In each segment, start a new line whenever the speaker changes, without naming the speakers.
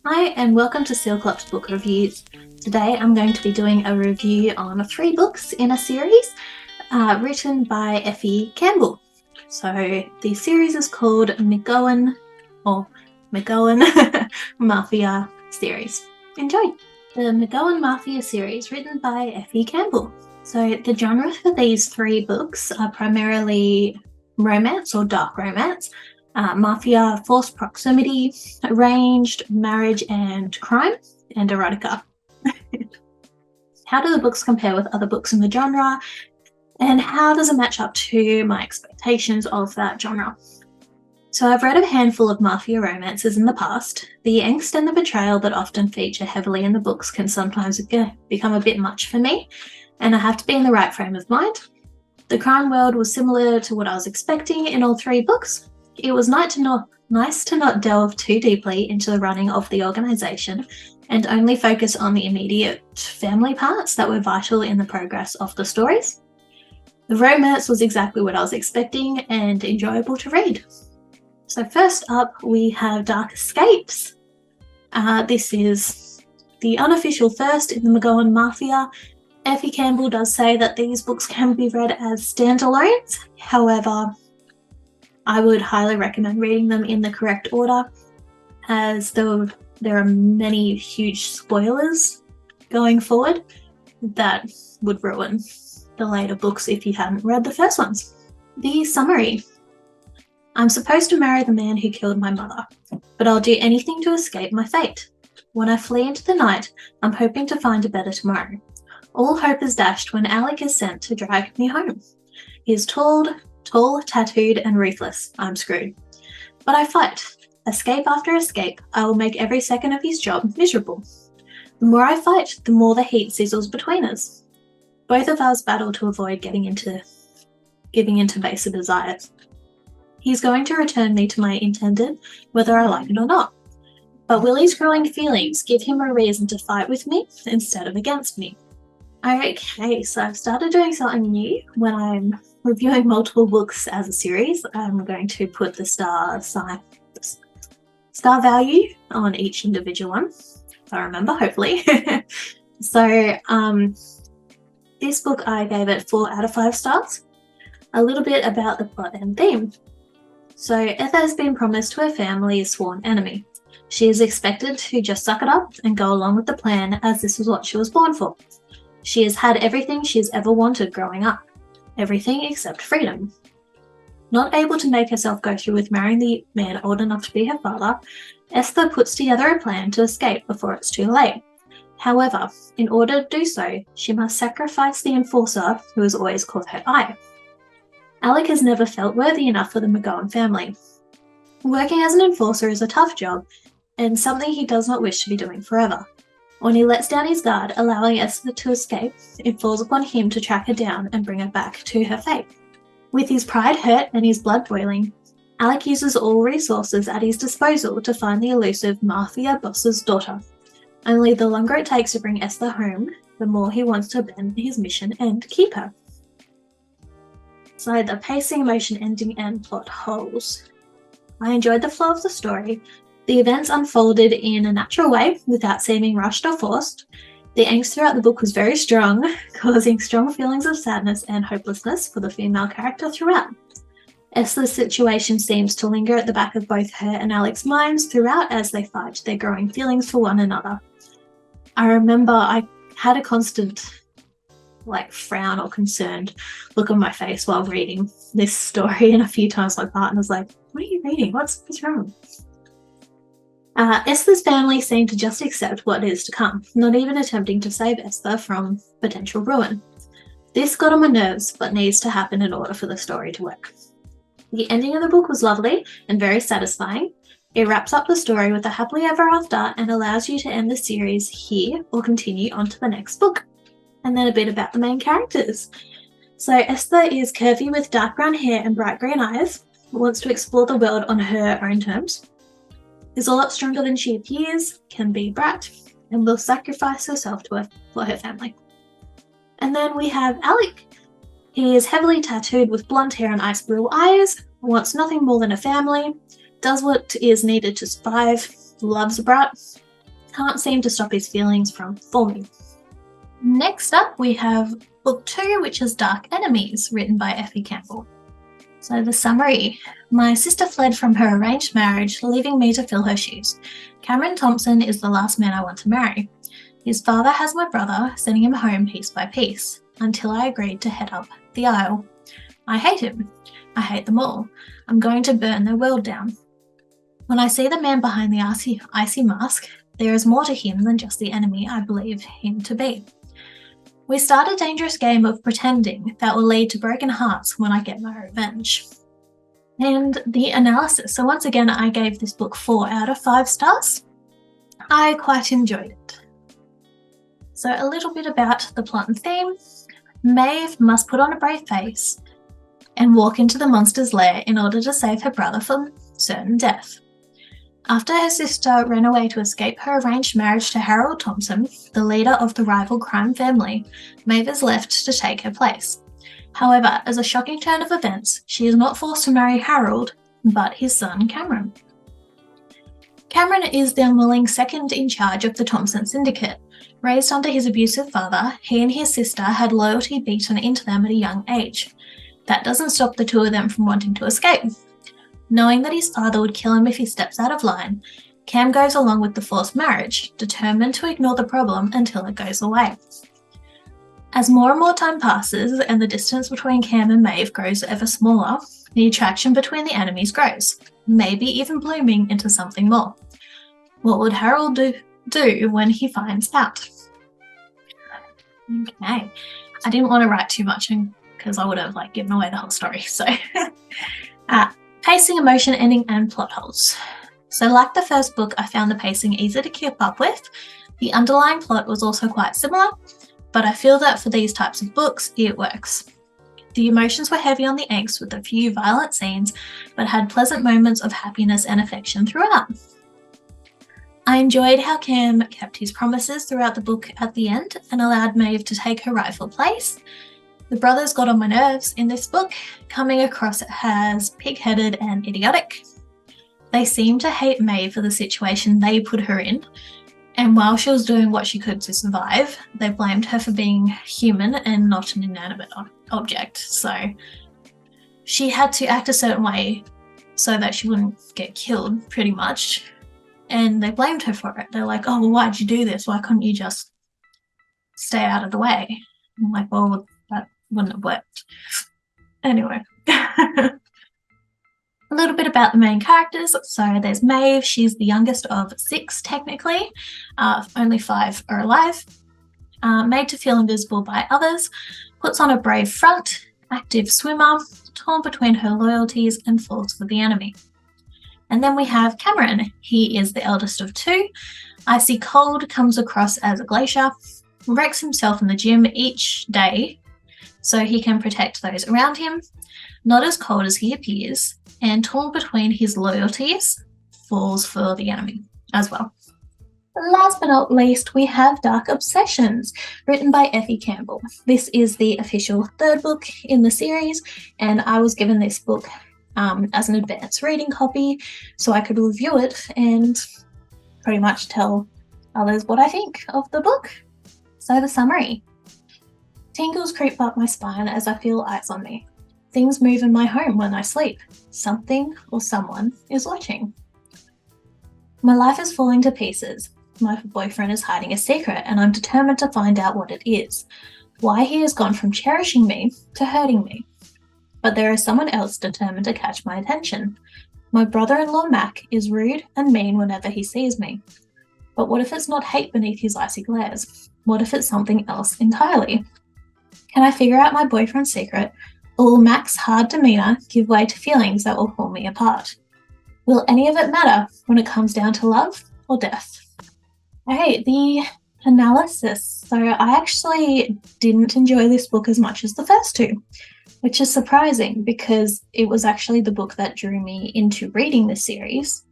Hi and welcome to Sealclops Book Reviews. Today I'm going to be doing a review on 3 books in a series written by Effie Campbell. So the series is called McGowan Mafia Series. Enjoy! The McGowan Mafia Series written by Effie Campbell. So the genre for these 3 books are primarily romance or dark romance, mafia, forced proximity, arranged marriage and crime, and erotica. How do the books compare with other books in the genre, and how does it match up to my expectations of that genre? So I've read a handful of mafia romances in the past. The angst and the betrayal that often feature heavily in the books can sometimes become a bit much for me, and I have to be in the right frame of mind. The crime world was similar to what I was expecting in all 3 books. It was nice to not delve too deeply into the running of the organisation and only focus on the immediate family parts that were vital in the progress of the stories. The romance was exactly what I was expecting and enjoyable to read. So first up, we have Dark Escapes. This is the unofficial first in the McGowan Mafia. Effie Campbell does say that these books can be read as standalones. However, I would highly recommend reading them in the correct order, as there are many huge spoilers going forward that would ruin the later books if you hadn't read the first ones. The summary. I'm supposed to marry the man who killed my mother, but I'll do anything to escape my fate. When I flee into the night, I'm hoping to find a better tomorrow. All hope is dashed when Alec is sent to drag me home. He is tall, tattooed, and ruthless. I'm screwed. But I fight. Escape after escape, I will make every second of his job miserable. The more I fight, the more the heat sizzles between us. Both of us battle to avoid giving into baser desires. He's going to return me to my intended, whether I like it or not. But will his growing feelings give him a reason to fight with me instead of against me? Okay, so I've started doing something new when I'm reviewing multiple books as a series. I'm going to put the star value on each individual one, if I remember, hopefully. So this book, I gave it 4 out of 5 stars. A little bit about the plot and theme. So Etha has been promised to her family's sworn enemy. She is expected to just suck it up and go along with the plan, as this is what she was born for. She has had everything she has ever wanted growing up. Everything except freedom. Not able to make herself go through with marrying the man old enough to be her father, Esther puts together a plan to escape before it's too late. However, in order to do so, she must sacrifice the enforcer who has always caught her eye. Alec has never felt worthy enough for the McGowan family. Working as an enforcer is a tough job and something he does not wish to be doing forever. When he lets down his guard, allowing Esther to escape, it falls upon him to track her down and bring her back to her fate. With his pride hurt and his blood boiling, Alec uses all resources at his disposal to find the elusive mafia boss's daughter. Only the longer it takes to bring Esther home, the more he wants to abandon his mission and keep her. So the pacing, emotion, ending, and plot holes. I enjoyed the flow of the story. The events unfolded in a natural way without seeming rushed or forced. The angst throughout the book was very strong, causing strong feelings of sadness and hopelessness for the female character throughout. Esther's situation seems to linger at the back of both her and Alec's minds throughout as they fight their growing feelings for one another. I remember I had a constant frown or concerned look on my face while reading this story, and a few times my partner's like, "What are you reading? What's wrong?" Esther's family seem to just accept what is to come, not even attempting to save Esther from potential ruin. This got on my nerves, but needs to happen in order for the story to work. The ending of the book was lovely and very satisfying. It wraps up the story with a happily ever after and allows you to end the series here or continue on to the next book. And then a bit about the main characters. So Esther is curvy with dark brown hair and bright green eyes, wants to explore the world on her own terms, is a lot stronger than she appears, can be brat, and will sacrifice herself for her family. And then we have Alec. He is heavily tattooed with blonde hair and ice blue eyes, wants nothing more than a family, does what is needed to survive, loves a brat, can't seem to stop his feelings from forming. Next up, we have book 2, which is Dark Enemies, written by Effie Campbell. So the summary: my sister fled from her arranged marriage, leaving me to fill her shoes. Cameron Thompson is the last man I want to marry. His father has my brother, sending him home piece by piece, until I agreed to head up the aisle. I hate him. I hate them all. I'm going to burn their world down. When I see the man behind the icy mask, there is more to him than just the enemy I believe him to be. We start a dangerous game of pretending that will lead to broken hearts when I get my revenge. And the analysis. So once again, I gave this book 4 out of 5 stars. I quite enjoyed it. So a little bit about the plot and theme. Maeve must put on a brave face and walk into the monster's lair in order to save her brother from certain death. After her sister ran away to escape her arranged marriage to Harold Thompson, the leader of the rival crime family, Maeve is left to take her place. However, as a shocking turn of events, she is not forced to marry Harold, but his son Cameron. Cameron is the unwilling second in charge of the Thompson syndicate. Raised under his abusive father, he and his sister had loyalty beaten into them at a young age. That doesn't stop the two of them from wanting to escape. Knowing that his father would kill him if he steps out of line, Cam goes along with the forced marriage, determined to ignore the problem until it goes away. As more and more time passes and the distance between Cam and Maeve grows ever smaller, the attraction between the enemies grows, maybe even blooming into something more. What would Harold do when he finds out? Okay, I didn't want to write too much because I would have given away the whole story. So, pacing, emotion, ending, and plot holes. So like the first book, I found the pacing easy to keep up with. The underlying plot was also quite similar, but I feel that for these types of books, it works. The emotions were heavy on the angst with a few violent scenes, but had pleasant moments of happiness and affection throughout. I enjoyed how Cam kept his promises throughout the book at the end and allowed Maeve to take her rightful place. The brothers got on my nerves in this book, coming across as pig-headed and idiotic. They seemed to hate Maeve for the situation they put her in, and while she was doing what she could to survive, they blamed her for being human and not an inanimate object. So she had to act a certain way so that she wouldn't get killed, pretty much. And they blamed her for it. They're like, oh, well, why'd you do this? Why couldn't you just stay out of the way? I'm like, well, that wouldn't have worked. Anyway. A little bit about the main characters. So there's Maeve. She's the youngest of 6, technically. Only 5 are alive. Made to feel invisible by others. Puts on a brave front. Active swimmer. Torn between her loyalties and falls for the enemy. And then we have Cameron. He is the eldest of 2. Icy cold, comes across as a glacier. Wrecks himself in the gym each day so he can protect those around him. Not as cold as he appears, and torn between his loyalties, falls for the enemy as well. Last but not least, we have Dark Obsessions, written by Effie Campbell. This is the official 3rd book in the series, and I was given this book as an advanced reading copy so I could review it and pretty much tell others what I think of the book. So the summary. Tingles creep up my spine as I feel eyes on me. Things move in my home when I sleep. Something or someone is watching. My life is falling to pieces. My boyfriend is hiding a secret and I'm determined to find out what it is. Why he has gone from cherishing me to hurting me. But there is someone else determined to catch my attention. My brother-in-law Mac is rude and mean whenever he sees me. But what if it's not hate beneath his icy glares? What if it's something else entirely? Can I figure out my boyfriend's secret, or will Mac's hard demeanour give way to feelings that will pull me apart? Will any of it matter when it comes down to love or death? Okay, the analysis. So I actually didn't enjoy this book as much as the first 2. Which is surprising because it was actually the book that drew me into reading this series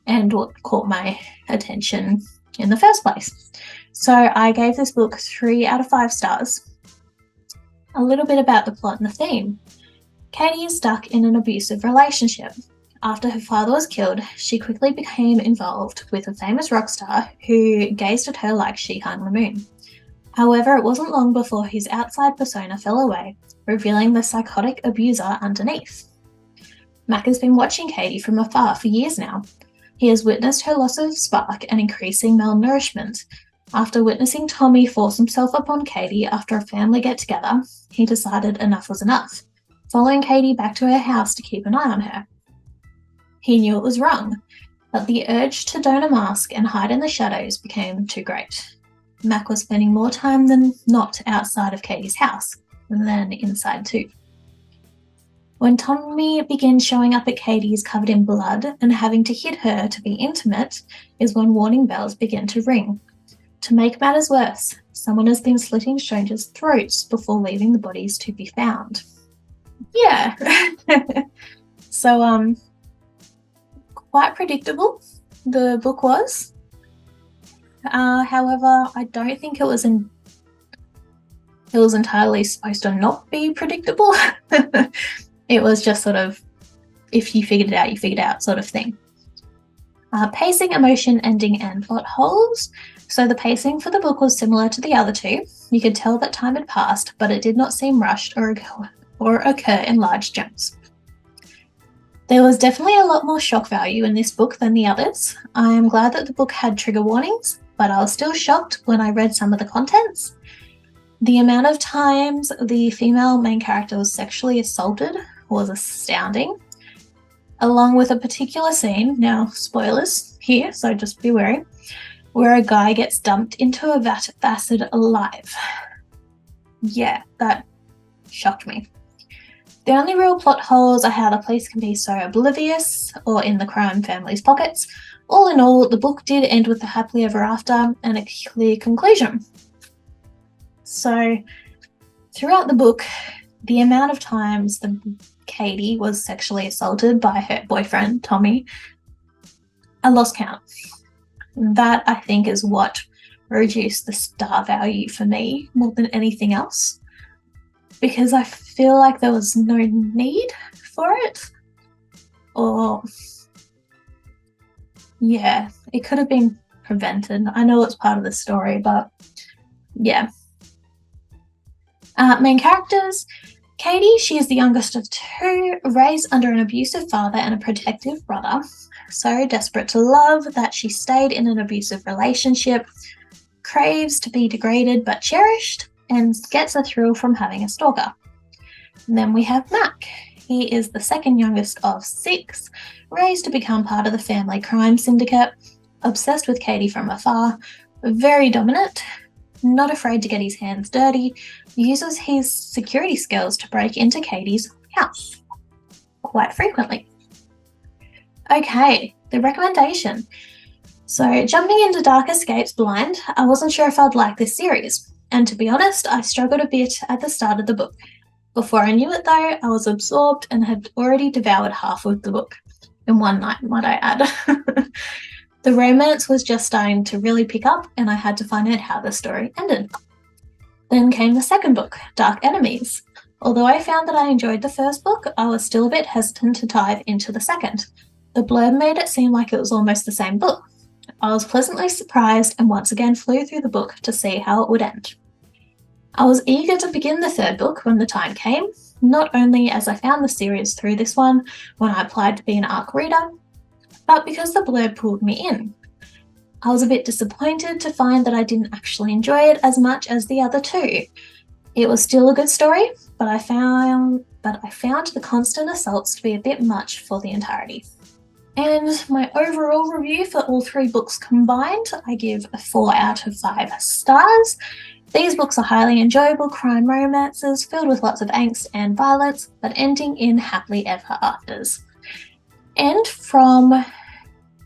and what caught my attention in the first place. So I gave this book 3 out of 5 stars. A little bit about the plot and the theme. Katie is stuck in an abusive relationship. After her father was killed, she quickly became involved with a famous rock star who gazed at her like she hung the moon. However, it wasn't long before his outside persona fell away, revealing the psychotic abuser underneath. Mac has been watching Katie from afar for years now. He has witnessed her loss of spark and increasing malnourishment. After witnessing Tommy force himself upon Katie after a family get-together, he decided enough was enough, following Katie back to her house to keep an eye on her. He knew it was wrong, but the urge to don a mask and hide in the shadows became too great. Mac was spending more time than not outside of Katie's house, and then inside too. When Tommy begins showing up at Katie's covered in blood and having to hit her to be intimate is when warning bells begin to ring. To make matters worse, someone has been slitting strangers' throats before leaving the bodies to be found. Yeah. So, quite predictable, the book was. However, I don't think it was entirely supposed to not be predictable. It was just sort of, if you figured it out, you figured it out sort of thing. Pacing, emotion, ending, and plot holes. So the pacing for the book was similar to the other two. You could tell that time had passed, but it did not seem rushed or occur in large jumps. There was definitely a lot more shock value in this book than the others. I am glad that the book had trigger warnings, but I was still shocked when I read some of the contents. The amount of times the female main character was sexually assaulted was astounding, along with a particular scene, now spoilers here, so just be wary, where a guy gets dumped into a vat of acid alive. Yeah, that shocked me. The only real plot holes are how the police can be so oblivious or in the crime family's pockets. All in all, the book did end with a happily ever after and a clear conclusion. So, throughout the book, the amount of times that Katie was sexually assaulted by her boyfriend, Tommy, I lost count. That, I think, is what reduced the star value for me more than anything else, because I feel like there was no need for it. Or, yeah, it could have been prevented. I know it's part of the story, but yeah. Main characters. Katie, she is the youngest of two, raised under an abusive father and a protective brother. So desperate to love that she stayed in an abusive relationship, craves to be degraded but cherished, and gets a thrill from having a stalker. And then we have Mac. He is the second youngest of six, raised to become part of the family crime syndicate, obsessed with Katie from afar, very dominant, not afraid to get his hands dirty, uses his security skills to break into Katie's house quite frequently. Okay, the recommendation. So, jumping into Dark Escapes blind, I wasn't sure if I'd like this series, and to be honest, I struggled a bit at the start of the book. Before I knew it though, I was absorbed and had already devoured half of the book in one night, might I add. The romance was just starting to really pick up and I had to find out how the story ended. Then came the second book, Dark Enemies. Although I found that I enjoyed the first book, I was still a bit hesitant to dive into the second. The blurb made it seem like it was almost the same book. I was pleasantly surprised and once again flew through the book to see how it would end. I was eager to begin the third book when the time came, not only as I found the series through this one when I applied to be an ARC reader, but because the blurb pulled me in. I was a bit disappointed to find that I didn't actually enjoy it as much as the other two. It was still a good story, but I found the constant assaults to be a bit much for the entirety. And my overall review for all three books combined, I give a 4 out of 5 stars. These books are highly enjoyable crime romances filled with lots of angst and violence, but ending in happily ever afters. And from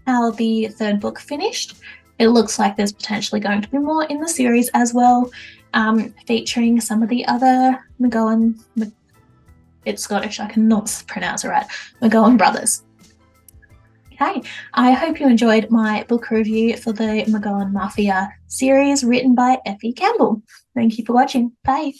how the third book finished, it looks like there's potentially going to be more in the series as well, featuring some of the other it's Scottish, I cannot pronounce it right, McGowan brothers. Okay, I hope you enjoyed my book review for the McGowan Mafia series written by Effie Campbell. Thank you for watching. Bye.